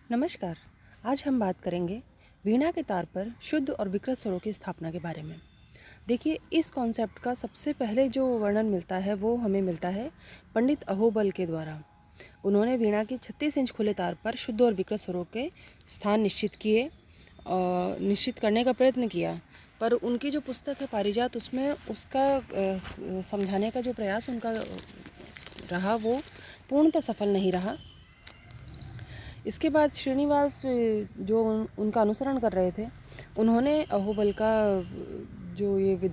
नमस्कार। आज हम बात करेंगे वीणा के तार पर शुद्ध और विकृत स्वरों की स्थापना के बारे में। देखिए, इस कॉन्सेप्ट का सबसे पहले जो वर्णन मिलता है वो हमें मिलता है पंडित अहोबल के द्वारा। उन्होंने वीणा की 36 इंच खुले तार पर शुद्ध और विकृत स्वरों के स्थान निश्चित करने का प्रयत्न किया, पर उनकी जो पुस्तक है पारिजात, उसमें उसका समझाने का जो प्रयास उनका रहा वो पूर्णतः सफल नहीं रहा। इसके बाद श्रीनिवास जो उनका अनुसरण कर रहे थे, उन्होंने अहोबल का जो ये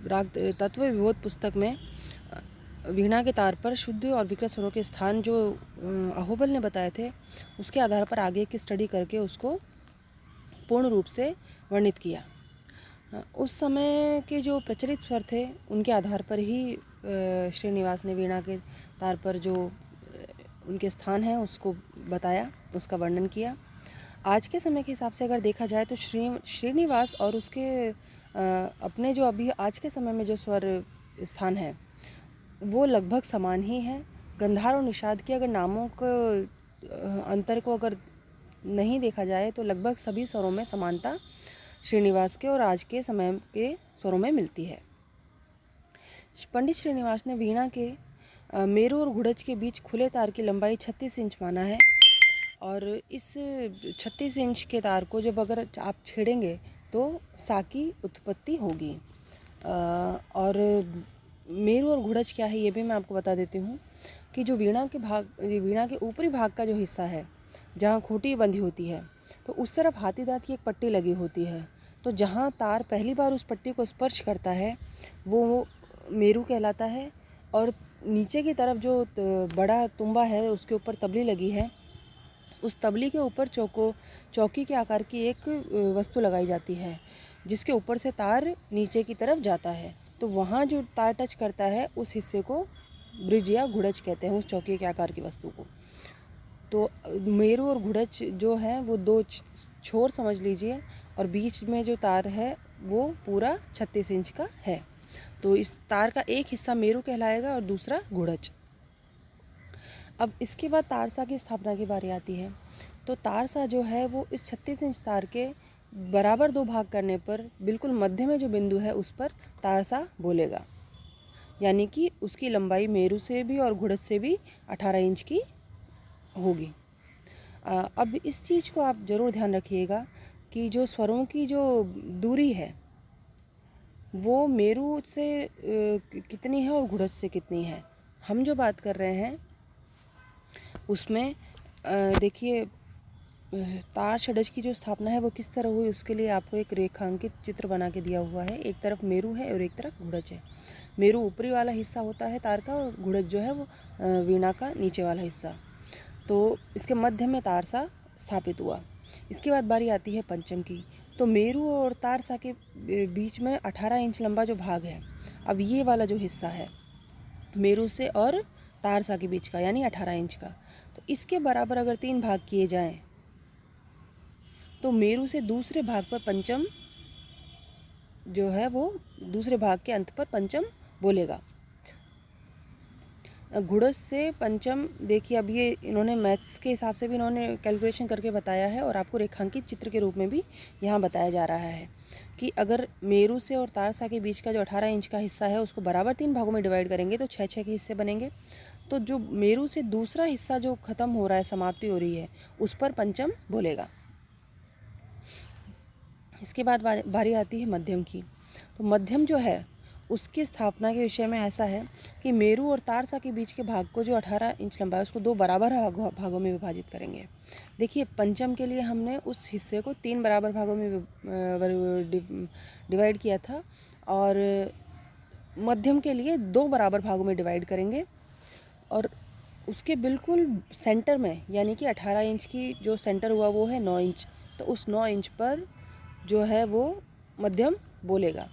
राग तत्व विबोध पुस्तक में वीणा के तार पर शुद्ध और विकृत स्वरों के स्थान जो अहोबल ने बताए थे, उसके आधार पर आगे की स्टडी करके उसको पूर्ण रूप से वर्णित किया। उस समय के जो प्रचलित स्वर थे उनके आधार पर ही श्रीनिवास ने वीणा के तार पर जो उनके स्थान हैं उसको बताया, उसका वर्णन किया। आज के समय के हिसाब से अगर देखा जाए तो श्रीनिवास और उसके अपने जो अभी आज के समय में जो स्वर स्थान है वो लगभग समान ही हैं। गंधार और निषाद के अगर नामों को अंतर को अगर नहीं देखा जाए तो लगभग सभी स्वरों में समानता श्रीनिवास के और आज के समय के स्वरों में मिलती है। पंडित श्रीनिवास ने वीणा के मेरु और घुड़च के बीच खुले तार की लंबाई 36 इंच माना है, और इस 36 इंच के तार को जब अगर आप छेड़ेंगे तो सा की उत्पत्ति होगी। और मेरु और घुड़च क्या है ये भी मैं आपको बता देती हूँ कि जो वीणा के ऊपरी भाग का जो हिस्सा है, जहाँ खूंटी बंधी होती है, तो उस तरफ हाथी दांत की एक पट्टी लगी होती है। तो जहाँ तार पहली बार उस पट्टी को स्पर्श करता है वो मेरु कहलाता है, और नीचे की तरफ जो बड़ा तुम्बा है उसके ऊपर तबली लगी है, उस तबली के ऊपर चौकी के आकार की एक वस्तु लगाई जाती है जिसके ऊपर से तार नीचे की तरफ जाता है। तो वहाँ जो तार टच करता है उस हिस्से को ब्रिज या घुड़च कहते हैं, उस चौकी के आकार की वस्तु को। तो मेरु और घुड़च जो है वो दो छोर समझ लीजिए, और बीच में जो तार है वो पूरा 36 इंच का है। तो इस तार का एक हिस्सा मेरु कहलाएगा और दूसरा घुड़च। अब इसके बाद तारसा की स्थापना की बारी आती है। तो तारसा जो है वो इस 36 इंच तार के बराबर दो भाग करने पर बिल्कुल मध्य में जो बिंदु है उस पर तारसा बोलेगा, यानी कि उसकी लंबाई मेरु से भी और घुड़च से भी 18 इंच की होगी। अब इस चीज़ को आप ज़रूर ध्यान रखिएगा कि जो स्वरों की जो दूरी है वो मेरु से कितनी है और घुड़च से कितनी है। हम जो बात कर रहे हैं उसमें देखिए, तार षड्ज की जो स्थापना है वो किस तरह हुई उसके लिए आपको एक रेखांकित चित्र बना के दिया हुआ है। एक तरफ मेरु है और एक तरफ घुड़च है। मेरु ऊपरी वाला हिस्सा होता है तार का, और घुड़च जो है वो वीणा का नीचे वाला हिस्सा। तो इसके मध्य में तारसा स्थापित हुआ। इसके बाद बारी आती है पंचम की। तो मेरु और तारसा के बीच में 18 इंच लंबा जो भाग है, अब ये वाला जो हिस्सा है मेरु से और तारसा के बीच का, यानी 18 इंच का, तो इसके बराबर अगर 3 भाग किए जाएं तो मेरु से दूसरे भाग पर पंचम जो है वो दूसरे भाग के अंत पर पंचम बोलेगा। घुड़च से पंचम, देखिए अब ये इन्होंने मैथ्स के हिसाब से भी इन्होंने कैलकुलेशन करके बताया है, और आपको रेखांकित चित्र के रूप में भी यहाँ बताया जा रहा है कि अगर मेरु से और तारसा के बीच का जो 18 इंच का हिस्सा है उसको बराबर 3 भागों में डिवाइड करेंगे तो 6-6 के हिस्से बनेंगे। तो जो मेरु से दूसरा हिस्सा जो ख़त्म हो रहा है, समाप्ति हो रही है, उस पर पंचम बोलेगा। इसके बाद बारी आती है मध्यम की। तो मध्यम जो है उसकी स्थापना के विषय में ऐसा है कि मेरु और तारसा के बीच के भाग को जो 18 इंच लंबा है उसको 2 बराबर भागों में विभाजित करेंगे। देखिए, पंचम के लिए हमने उस हिस्से को 3 बराबर भागों में डिवाइड किया था, और मध्यम के लिए 2 बराबर भागों में डिवाइड करेंगे, और उसके बिल्कुल सेंटर में, यानी कि 18 इंच की जो सेंटर हुआ वो है 9 इंच, तो उस 9 इंच पर जो है वो मध्यम बोलेगा।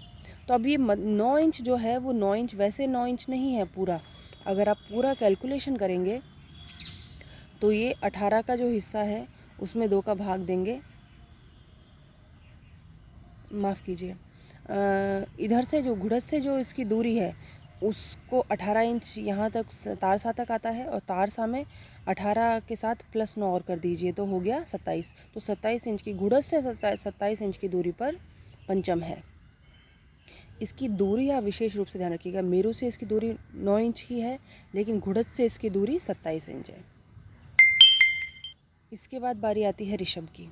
तो अब ये 9 इंच जो है वो 9 इंच वैसे 9 इंच नहीं है पूरा। अगर आप पूरा कैलकुलेशन करेंगे तो ये 18 का जो हिस्सा है उसमें 2 का भाग देंगे, माफ़ कीजिए, इधर से जो घुड़च से जो इसकी दूरी है उसको 18 इंच यहाँ तक तारसा तक आता है, और तारसा में 18 के साथ +9 और कर दीजिए तो हो गया 27। तो 27 इंच की घुड़स से 27 इंच की दूरी पर पंचम है। इसकी दूरी आप विशेष रूप से ध्यान रखिएगा, मेरू से इसकी दूरी 9 इंच की है, लेकिन घुड़स से इसकी दूरी 27 इंच है। इसके बाद बारी आती है ऋषभ की।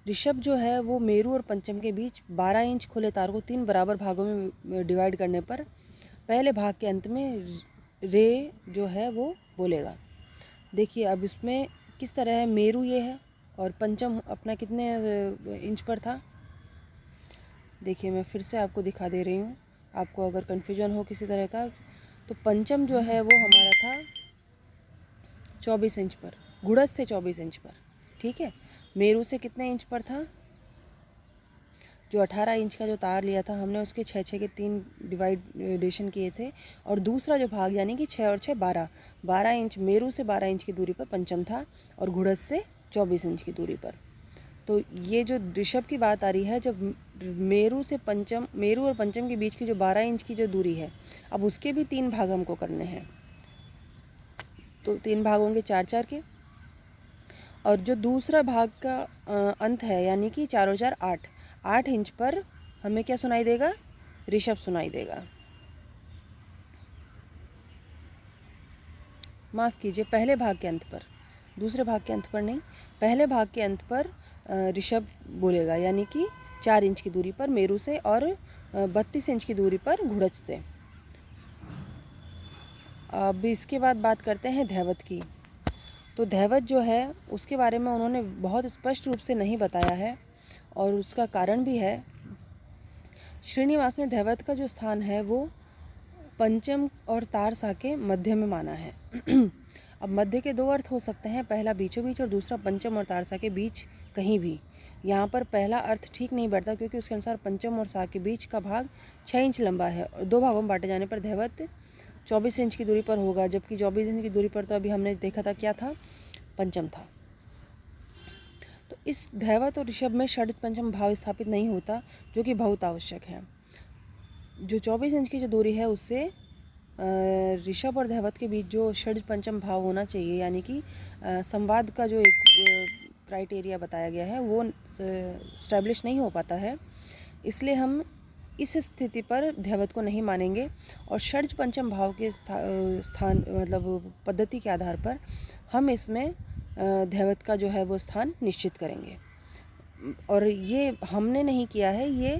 ऋषभ जो है वो मेरू और पंचम के बीच 12 इंच खुले तार को 3 बराबर भागों में डिवाइड करने पर पहले भाग के अंत में रे जो है वो बोलेगा। देखिए अब इसमें किस तरह है, मेरू ये है और पंचम अपना कितने इंच पर था। देखिए मैं फिर से आपको दिखा दे रही हूँ, आपको अगर कन्फ्यूजन हो किसी तरह का, तो पंचम जो है वो हमारा था 24 इंच पर, घुड़स से 24 इंच पर, ठीक है। मेरू से कितने इंच पर था, जो 18 इंच का जो तार लिया था हमने उसके 6 के 3 डिवाइडेशन किए थे, और दूसरा जो भाग यानी कि 6 और 6 12 इंच, मेरू से 12 इंच की दूरी पर पंचम था और घुड़स से 24 इंच की दूरी पर। तो ये जो ऋषभ की बात आ रही है, जब मेरू और पंचम के बीच की जो 12 इंच की जो दूरी है, अब उसके भी 3 भाग हमको करने हैं। तो 3 भाग होंगे 4 के, और जो दूसरा भाग का अंत है यानी कि 4 और 4 8 इंच पर हमें क्या सुनाई देगा, ऋषभ सुनाई देगा। माफ़ कीजिए, पहले भाग के अंत पर, दूसरे भाग के अंत पर नहीं, पहले भाग के अंत पर ऋषभ बोलेगा, यानी कि 4 इंच की दूरी पर मेरू से और 32 इंच की दूरी पर घुड़च से। अब इसके बाद बात करते हैं धैवत की। तो धैवत जो है उसके बारे में उन्होंने बहुत स्पष्ट रूप से नहीं बताया है, और उसका कारण भी है। श्रीनिवास ने धैवत का जो स्थान है वो पंचम और तारसा के मध्य में माना है। अब मध्य के 2 अर्थ हो सकते हैं, पहला बीचों बीच और दूसरा पंचम और तारसा के बीच कहीं भी। यहाँ पर पहला अर्थ ठीक नहीं बैठता, क्योंकि उसके अनुसार पंचम और सा के बीच का भाग 6 इंच लंबा है, और 2 भागों में बांटे जाने पर धैवत 24 इंच की दूरी पर होगा, जबकि 24 इंच की दूरी पर तो अभी हमने देखा था क्या था, पंचम था। तो इस धैवत और ऋषभ में षड पंचम भाव स्थापित नहीं होता, जो कि बहुत आवश्यक है। जो 24 इंच की जो दूरी है उससे ऋषभ और धैवत के बीच जो षड पंचम भाव होना चाहिए, यानी कि संवाद का जो एक क्राइटेरिया बताया गया है वो स्टैब्लिश नहीं हो पाता है। इसलिए हम इस स्थिति पर धैवत को नहीं मानेंगे, और षड पंचम भाव के स्थान मतलब पद्धति के आधार पर हम इसमें धैवत का जो है वो स्थान निश्चित करेंगे। और ये हमने नहीं किया है, ये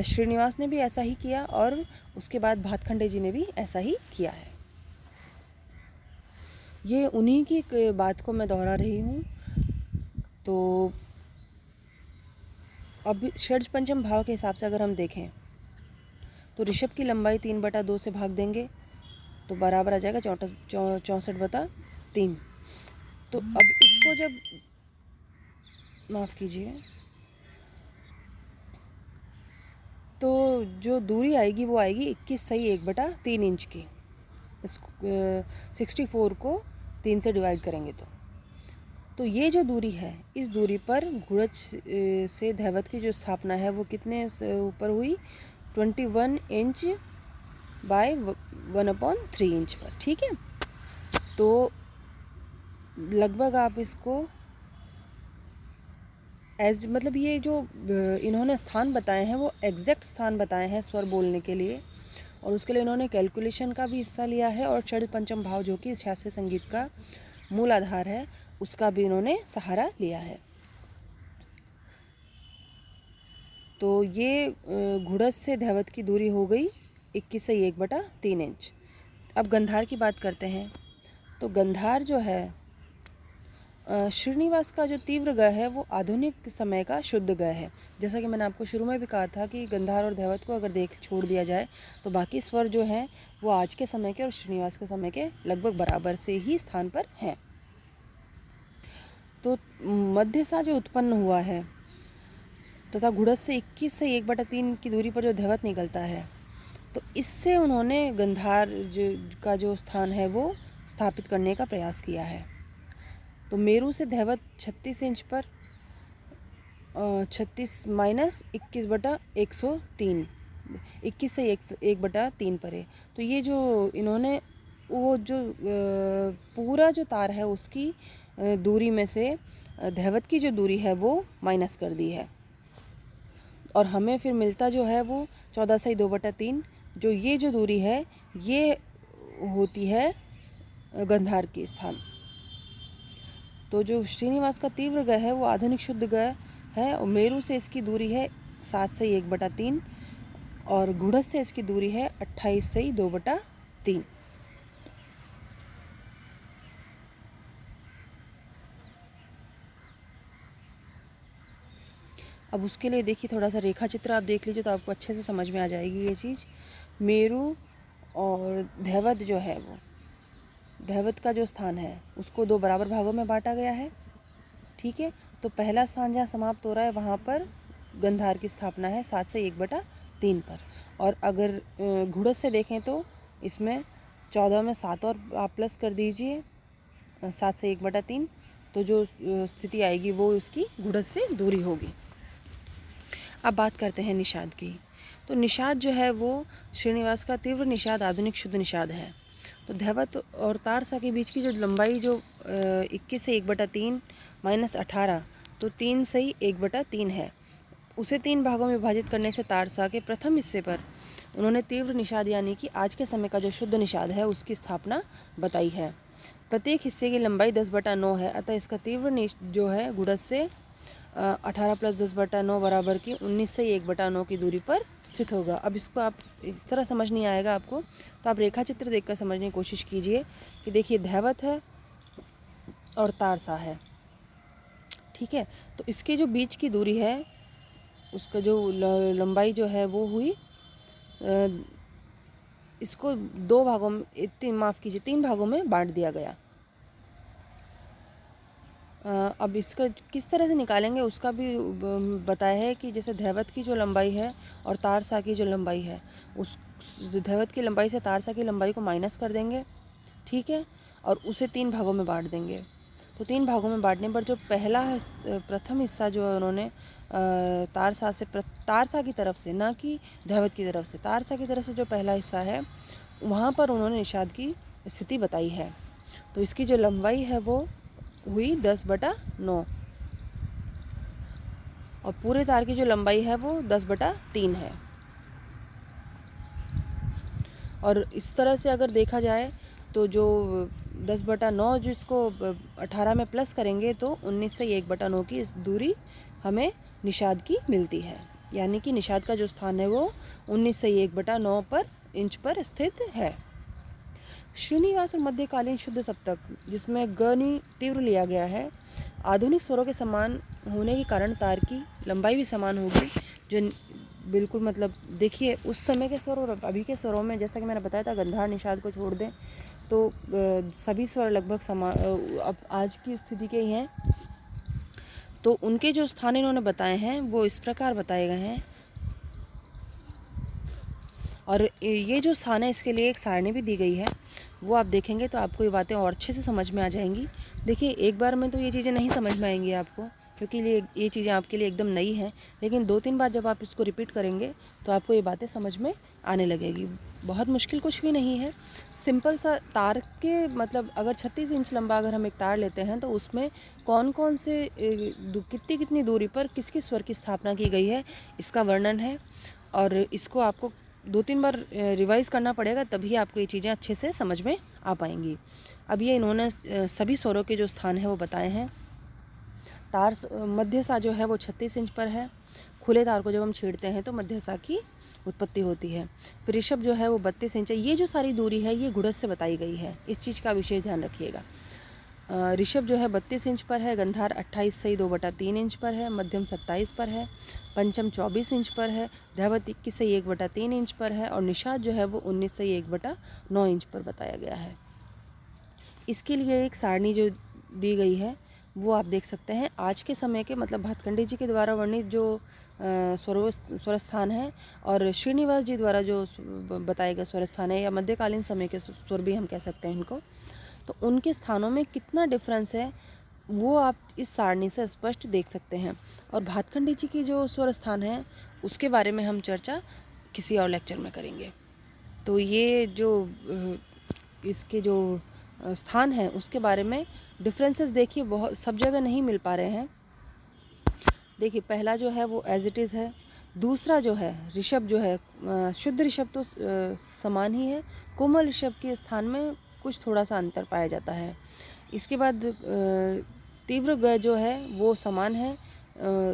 श्रीनिवास ने भी ऐसा ही किया, और उसके बाद भातखंडे जी ने भी ऐसा ही किया है। ये उन्हीं की बात को मैं दोहरा रही हूँ। तो अब षड पंचम भाव के हिसाब से अगर हम देखें तो ऋषभ की लंबाई 3/2 से भाग देंगे तो बराबर आ जाएगा 64/3। तो अब इसको जब, माफ़ कीजिए, तो जो दूरी आएगी वो आएगी 21 सही 1/3 इंच की। इसको 64 को 3 से डिवाइड करेंगे तो ये जो दूरी है, इस दूरी पर घुड़च से धैवत की जो स्थापना है वो कितने ऊपर हुई, 21 इंच बाय 1/3 इंच पर, ठीक है। तो लगभग आप इसको एज मतलब ये जो इन्होंने स्थान बताए हैं वो एग्जैक्ट स्थान बताए हैं स्वर बोलने के लिए, और उसके लिए इन्होंने कैलकुलेशन का भी हिस्सा लिया है, और षड पंचम भाव जो कि शास्त्रीय संगीत का मूल आधार है उसका भी इन्होंने सहारा लिया है। तो ये घुड़स से धैवत की दूरी हो गई 21 से 1/3 इंच। अब गंधार की बात करते हैं। तो गंधार जो है श्रीनिवास का जो तीव्र ग है वो आधुनिक समय का शुद्ध ग है। जैसा कि मैंने आपको शुरू में भी कहा था कि गंधार और धैवत को अगर छोड़ दिया जाए तो बाकी स्वर जो हैं वो आज के समय के और श्रीनिवास के समय के लगभग बराबर से ही स्थान पर हैं। तो मध्य सा जो उत्पन्न हुआ है तथा घुड़स से 21 से 1/3 की दूरी पर जो धैवत निकलता है, तो इससे उन्होंने गंधार का जो स्थान है वो स्थापित करने का प्रयास किया है। तो मेरू से धैवत 36 इंच पर 36 - 21/103 21 से 1/3 परे। तो ये जो इन्होंने वो जो पूरा जो तार है उसकी दूरी में से दैवत की जो दूरी है वो माइनस कर दी है, और हमें फिर मिलता जो है वो 14 से 2/3। जो ये जो दूरी है ये होती है गंधार के स्थान। तो जो श्रीनिवास का तीव्र ग है वो आधुनिक शुद्ध ग है, और मेरू से इसकी दूरी है 7 से 1/3, और घुड़स से इसकी दूरी है 28 से 2/3। अब उसके लिए देखिए थोड़ा सा रेखा चित्र आप देख लीजिए तो आपको अच्छे से समझ में आ जाएगी ये चीज़। मेरू और दैवत जो है वो दैवत का जो स्थान है उसको 2 बराबर भागों में बांटा गया है। ठीक है, तो पहला स्थान जहाँ समाप्त हो रहा है वहाँ पर गंधार की स्थापना है 7 से 1/3 पर। और अगर घुड़स से देखें तो इसमें 14 में 7 और आप प्लस कर दीजिए 7 से 1/3, तो जो स्थिति आएगी वो उसकी घुड़स से दूरी होगी। अब बात करते हैं निषाद की। तो निषाद जो है वो श्रीनिवास का तीव्र निषाद आधुनिक शुद्ध निषाद है। तो दैवत और तारसा के बीच की जो लंबाई जो 21 से 1/3 माइनस 18, तो 3 से 1/3 है। उसे 3 भागों में विभाजित करने से तारसा के प्रथम हिस्से पर उन्होंने तीव्र निषाद यानी कि आज के समय का जो शुद्ध निषाद है उसकी स्थापना बताई है। प्रत्येक हिस्से की लंबाई 10/9 है, अतः इसका तीव्र जो है गुड़स से 18 + 10/9 बराबर की 19 से 1/9 की दूरी पर स्थित होगा। अब इसको आप इस तरह समझ नहीं आएगा आपको, तो आप रेखा चित्र देखकर समझने की कोशिश कीजिए कि देखिए दैवत है और तारसा है। ठीक है, तो इसके जो बीच की दूरी है उसका जो लंबाई जो है वो हुई, इसको 2 भागों में 3 भागों में बांट दिया गया। अब इसका किस तरह से निकालेंगे उसका भी बताया है कि जैसे दैवत की जो लंबाई है और तारसा की जो लंबाई है, उस दैवत की लंबाई से तारसा की लंबाई को माइनस कर देंगे। ठीक है, और उसे 3 भागों में बांट देंगे। तो 3 भागों में बांटने पर जो प्रथम हिस्सा जो है उन्होंने तारसा की तरफ से, ना कि दैवत की तरफ से, तारसा की तरफ से जो पहला हिस्सा है वहाँ पर उन्होंने निषाद की स्थिति बताई है। तो इसकी जो लंबाई है वो हुई 10/9, और पूरे तार की जो लंबाई है वो 10/3 है। और इस तरह से अगर देखा जाए तो जो 10/9 जिसको 18 में प्लस करेंगे तो 19 से 1/9 की इस दूरी हमें निषाद की मिलती है, यानी कि निषाद का जो स्थान है वो 19 से 1/9 पर इंच पर स्थित है। श्रीनिवास और मध्यकालीन शुद्ध सप्तक जिसमें गनी तीव्र लिया गया है, आधुनिक स्वरों के समान होने के कारण तार की लंबाई भी समान होगी। जो बिल्कुल मतलब देखिए उस समय के स्वर और अभी के स्वरों में, जैसा कि मैंने बताया था गंधार निषाद को छोड़ दें तो सभी स्वर लगभग समान अब आज की स्थिति के ही हैं। तो उनके जो स्थान इन्होंने बताए हैं वो इस प्रकार बताए गए हैं, और ये जो स्थान है इसके लिए एक सारणी भी दी गई है, वो आप देखेंगे तो आपको ये बातें और अच्छे से समझ में आ जाएंगी। देखिए एक बार में तो ये चीज़ें नहीं समझ में आएंगी आपको, क्योंकि ये चीज़ें आपके लिए एकदम नई हैं, लेकिन 2-3 बार जब आप इसको रिपीट करेंगे तो आपको ये बातें समझ में आने लगेगी। बहुत मुश्किल कुछ भी नहीं है, सिंपल सा तार के मतलब अगर 36 इंच लंबा अगर हम एक तार लेते हैं तो उसमें कौन कौन से कितनी दूरी पर किस किस स्वर की स्थापना की गई है इसका वर्णन है, और इसको आपको 2-3 बार रिवाइज़ करना पड़ेगा, तभी आपको ये चीज़ें अच्छे से समझ में आ पाएंगी। अब ये इन्होंने सभी स्वरों के जो स्थान है वो बताए हैं। तार मध्य सा जो है वो 36 इंच पर है। खुले तार को जब हम छेड़ते हैं तो मध्य सा की उत्पत्ति होती है। फिर ऋषभ जो है वो 32 इंच है। ये जो सारी दूरी है ये गुड़स से बताई गई है, इस चीज़ का विशेष ध्यान रखिएगा। ऋषभ जो है 32 इंच पर है, गंधार 28 से 2/3 इंच पर है, मध्यम 27 पर है, पंचम 24 इंच पर है, दैवत 21 से 1/3 इंच पर है, और निषाद जो है वो 19 से 1/9 इंच पर बताया गया है। इसके लिए एक सारणी जो दी गई है वो आप देख सकते हैं। आज के समय के मतलब भातखंडे जी के द्वारा वर्णित जो स्वर स्थान है और श्रीनिवास जी द्वारा जो बताए गए स्वर स्थान है, या मध्यकालीन समय के स्वर भी हम कह सकते हैं इनको, तो उनके स्थानों में कितना डिफरेंस है वो आप इस सारणी से स्पष्ट देख सकते हैं। और भातखंडे जी की जो स्वर स्थान है उसके बारे में हम चर्चा किसी और लेक्चर में करेंगे। तो ये जो इसके जो स्थान हैं उसके बारे में डिफरेंसेस देखिए बहुत सब जगह नहीं मिल पा रहे हैं। देखिए पहला जो है वो एज इट इज़ है। दूसरा जो है ऋषभ जो है शुद्ध ऋषभ तो समान ही है, कोमल ऋषभ के स्थान में कुछ थोड़ा सा अंतर पाया जाता है। इसके बाद तीव्र ग जो है वो समान है,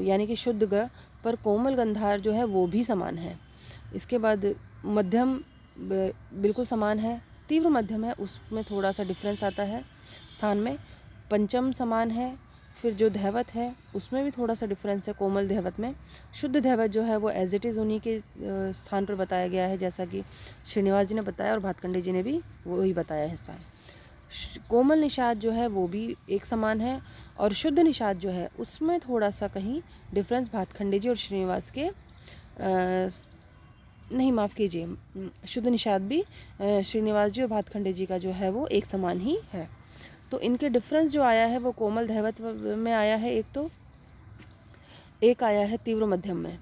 यानी कि शुद्ध ग, पर कोमल गंधार जो है वो भी समान है। इसके बाद मध्यम बिल्कुल समान है, तीव्र मध्यम है उसमें थोड़ा सा डिफरेंस आता है स्थान में। पंचम समान है, फिर जो धैवत है उसमें भी थोड़ा सा डिफरेंस है कोमल धैवत में। शुद्ध धैवत जो है वो एज इट इज़ उन्हीं के स्थान पर बताया गया है, जैसा कि श्रीनिवास जी ने बताया और भातखंडे जी ने भी वही बताया है स्थान। कोमल निषाद जो है वो भी एक समान है, और शुद्ध निषाद जो है उसमें थोड़ा सा कहीं डिफरेंस भातखंडे जी और श्रीनिवास के नहीं, माफ़ कीजिए, शुद्ध निषाद भी श्रीनिवास जी और भातखंडे जी का जो है वो एक समान ही है। तो इनके डिफरेंस जो आया है वो कोमल धैवत में आया है एक आया है तीव्र मध्यम में,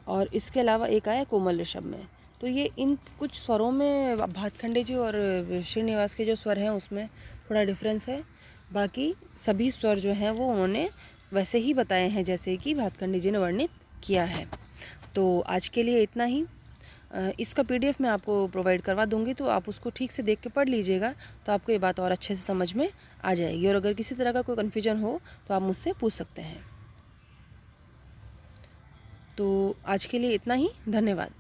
और इसके अलावा एक आया कोमल ऋषभ में। तो ये इन कुछ स्वरों में भातखंडे जी और श्रीनिवास के जो स्वर हैं उसमें थोड़ा डिफरेंस है। बाकी सभी स्वर जो हैं वो उन्होंने वैसे ही बताए हैं जैसे कि भातखंडे जी ने वर्णित किया है। तो आज के लिए इतना ही। इसका PDF मैं आपको प्रोवाइड करवा दूंगी, तो आप उसको ठीक से देख के पढ़ लीजिएगा, तो आपको ये बात और अच्छे से समझ में आ जाएगी। और अगर किसी तरह का कोई कन्फ्यूजन हो तो आप मुझसे पूछ सकते हैं। तो आज के लिए इतना ही, धन्यवाद।